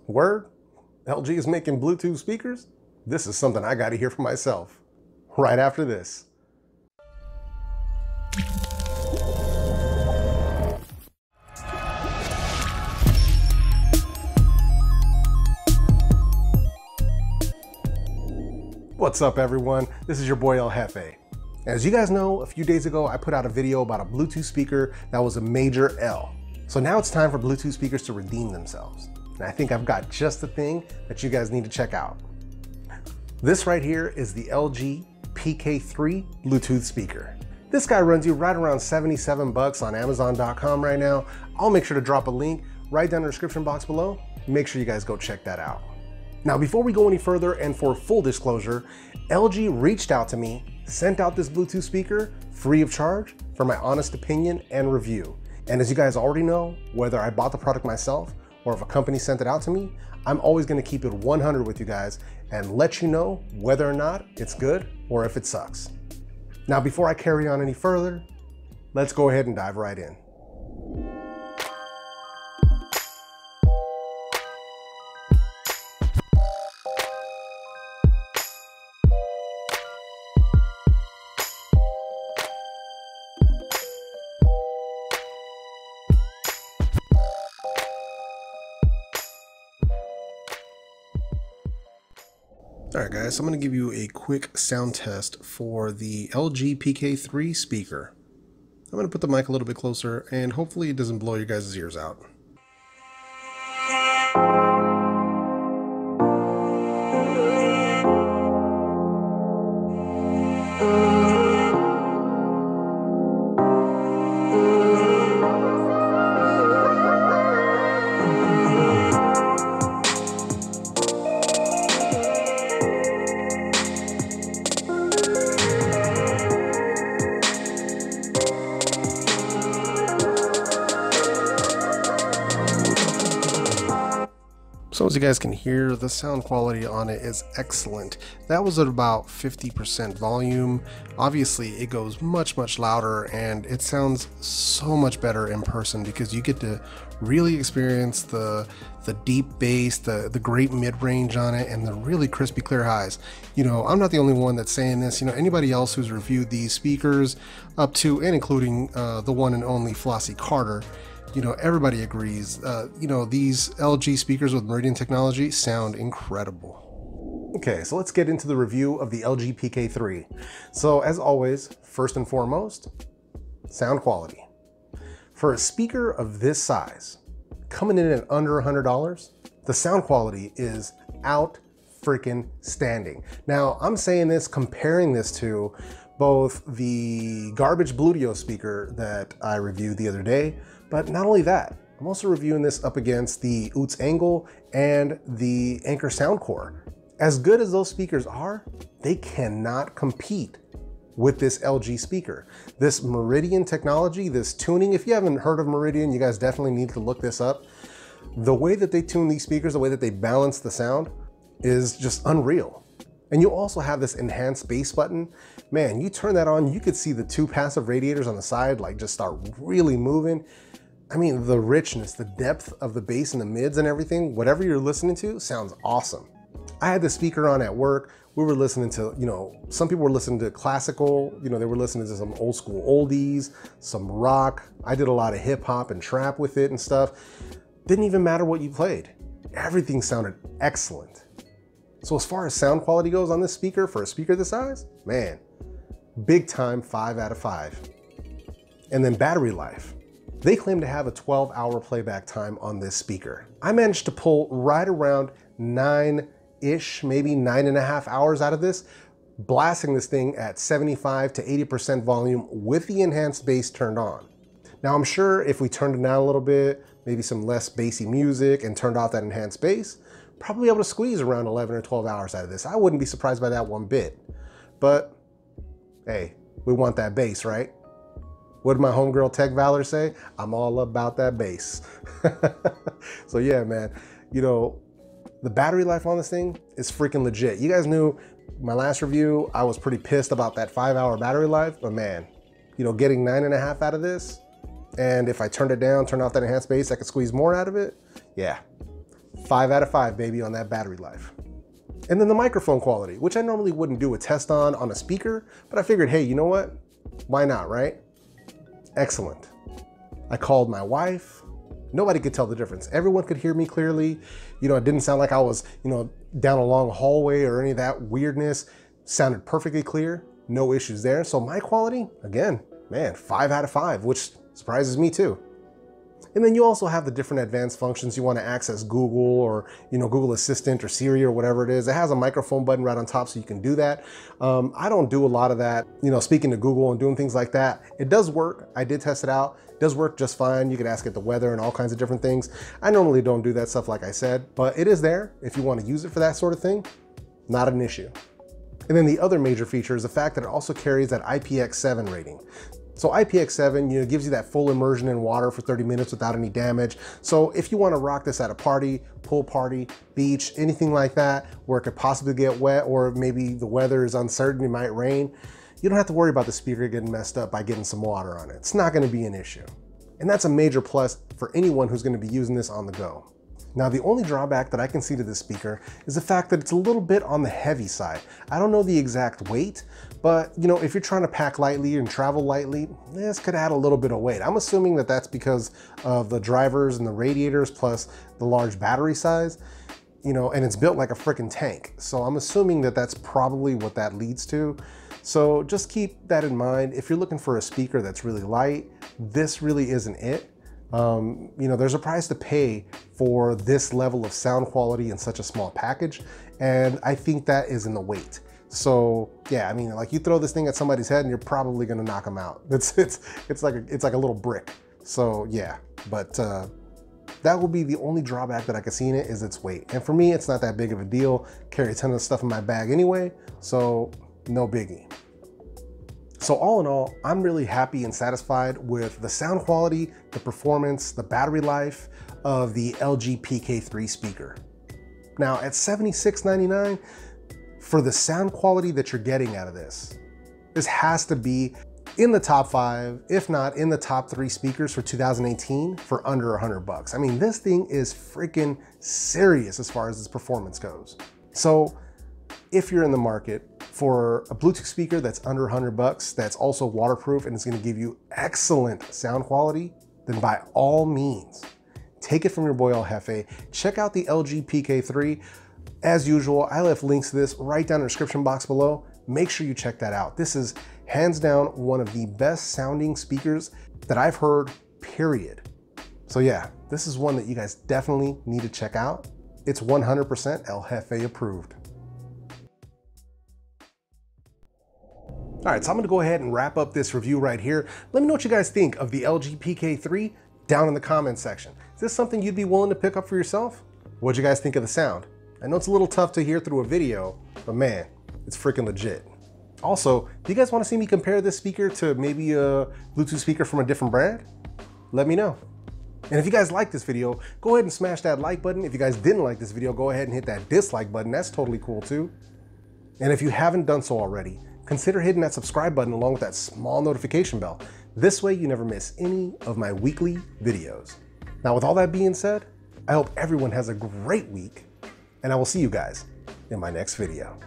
Word? LG is making Bluetooth speakers? This is something I gotta hear for myself. Right after this. What's up everyone? This is your boy El Jefe. As you guys know, a few days ago I put out a video about a Bluetooth speaker that was a major L. So now it's time for Bluetooth speakers to redeem themselves. And I think I've got just the thing that you guys need to check out. This right here is the LG PK3 Bluetooth speaker. This guy runs you right around 77 bucks on Amazon.com right now. I'll make sure to drop a link right down in the description box below. Make sure you guys go check that out. Now, before we go any further, and for full disclosure, LG reached out to me, sent out this Bluetooth speaker free of charge for my honest opinion and review. And as you guys already know, whether I bought the product myself or if a company sent it out to me, I'm always gonna keep it 100 with you guys and let you know whether or not it's good or if it sucks. Now, before I carry on any further, let's go ahead and dive right in. Alright guys, so I'm going to give you a quick sound test for the LG PK3 speaker. I'm going to put the mic a little bit closer and hopefully it doesn't blow your guys' ears out. So as you guys can hear, the sound quality on it is excellent. That was at about 50% volume. Obviously it goes much louder and it sounds so much better in person because you get to really experience the deep bass, the great mid-range on it, and the really crispy clear highs. You know, I'm not the only one that's saying this. You know, anybody else who's reviewed these speakers up to and including the one and only Flossie Carter, you know, everybody agrees, you know, these LG speakers with Meridian technology sound incredible. Okay, so let's get into the review of the LG PK3. So as always, first and foremost, sound quality. For a speaker of this size, coming in at under $100, the sound quality is out freaking standing. Now, I'm saying this, comparing this to both the garbage Bluedio speaker that I reviewed the other day, but not only that, I'm also reviewing this up against the Oots Angle and the Anker Soundcore. As good as those speakers are, they cannot compete with this LG speaker. This Meridian technology, this tuning, if you haven't heard of Meridian, you guys definitely need to look this up. The way that they tune these speakers, the way that they balance the sound is just unreal. And you also have this enhanced bass button. Man, you turn that on, you could see the two passive radiators on the side like just start really moving. I mean, the richness, the depth of the bass and the mids and everything, whatever you're listening to sounds awesome. I had the speaker on at work. We were listening to, you know, some people were listening to classical, you know, they were listening to some old school oldies, some rock. I did a lot of hip hop and trap with it and stuff. Didn't even matter what you played. Everything sounded excellent. So as far as sound quality goes on this speaker, for a speaker this size, man, big time 5 out of 5. And then battery life. They claim to have a 12-hour playback time on this speaker. I managed to pull right around 9-ish, maybe 9.5 hours out of this, blasting this thing at 75 to 80% volume with the enhanced bass turned on. Now I'm sure if we turned it down a little bit, maybe some less bassy music and turned off that enhanced bass, probably able to squeeze around 11 or 12 hours out of this. I wouldn't be surprised by that one bit. But hey, we want that bass, right? What did my homegirl Tech Valor say? I'm all about that bass. So yeah, man, you know, the battery life on this thing is freaking legit. You guys knew my last review, I was pretty pissed about that 5-hour battery life, but man, you know, getting 9.5 out of this, and if I turned it down, turned off that enhanced bass, I could squeeze more out of it. Yeah, 5 out of 5, baby, on that battery life. And then the microphone quality, which I normally wouldn't do a test on a speaker, but I figured, hey, you know what? Why not, right? Excellent. I called my wife. Nobody could tell the difference. Everyone could hear me clearly. You know, it didn't sound like I was, you know, down a long hallway or any of that weirdness. Sounded perfectly clear. No issues there. So my quality, again, man, 5 out of 5, which surprises me too. And then you also have the different advanced functions. You want to access Google or, you know, Google Assistant or Siri or whatever it is. It has a microphone button right on top so you can do that. I don't do a lot of that, you know, speaking to Google and doing things like that. It does work. I did test it out. It does work just fine. You can ask it the weather and all kinds of different things. I normally don't do that stuff like I said, but it is there if you want to use it for that sort of thing. Not an issue. And then the other major feature is the fact that it also carries that IPX7 rating. So IPX7, you know, gives you that full immersion in water for 30 minutes without any damage. So if you want to rock this at a party, pool party, beach, anything like that, where it could possibly get wet, or maybe the weather is uncertain, it might rain, you don't have to worry about the speaker getting messed up by getting some water on it. It's not going to be an issue. And that's a major plus for anyone who's going to be using this on the go. Now, the only drawback that I can see to this speaker is the fact that it's a little bit on the heavy side. I don't know the exact weight, but you know, if you're trying to pack lightly and travel lightly, this could add a little bit of weight. I'm assuming that that's because of the drivers and the radiators plus the large battery size, you know, and it's built like a freaking tank. So I'm assuming that that's probably what that leads to. So just keep that in mind. If you're looking for a speaker that's really light, this really isn't it. You know, there's a price to pay for this level of sound quality in such a small package, and I think that is in the weight. So yeah, I mean, like you throw this thing at somebody's head and you're probably gonna knock them out. It's like a little brick. So yeah, but that will be the only drawback that I can see in it, is its weight. And for me, it's not that big of a deal. Carry a ton of stuff in my bag anyway, so no biggie. So all in all, I'm really happy and satisfied with the sound quality, the performance, the battery life of the LG PK3 speaker. Now at $76.99, for the sound quality that you're getting out of this has to be in the top 5, if not in the top 3 speakers for 2018 for under 100 bucks. I mean, this thing is freaking serious as far as its performance goes. So if you're in the market for a Bluetooth speaker that's under 100 bucks, that's also waterproof and it's gonna give you excellent sound quality, then by all means, take it from your boy El Jefe. Check out the LG PK3. As usual, I left links to this right down in the description box below. Make sure you check that out. This is hands down one of the best sounding speakers that I've heard, period. So yeah, this is one that you guys definitely need to check out. It's 100% El Jefe approved. All right, so I'm gonna go ahead and wrap up this review right here. Let me know what you guys think of the LG PK3 down in the comments section. Is this something you'd be willing to pick up for yourself? What'd you guys think of the sound? I know it's a little tough to hear through a video, but man, it's freaking legit. Also, do you guys wanna see me compare this speaker to maybe a Bluetooth speaker from a different brand? Let me know. And if you guys like this video, go ahead and smash that like button. If you guys didn't like this video, go ahead and hit that dislike button. That's totally cool too. And if you haven't done so already, consider hitting that subscribe button along with that small notification bell. This way you never miss any of my weekly videos. Now with all that being said, I hope everyone has a great week, and I will see you guys in my next video.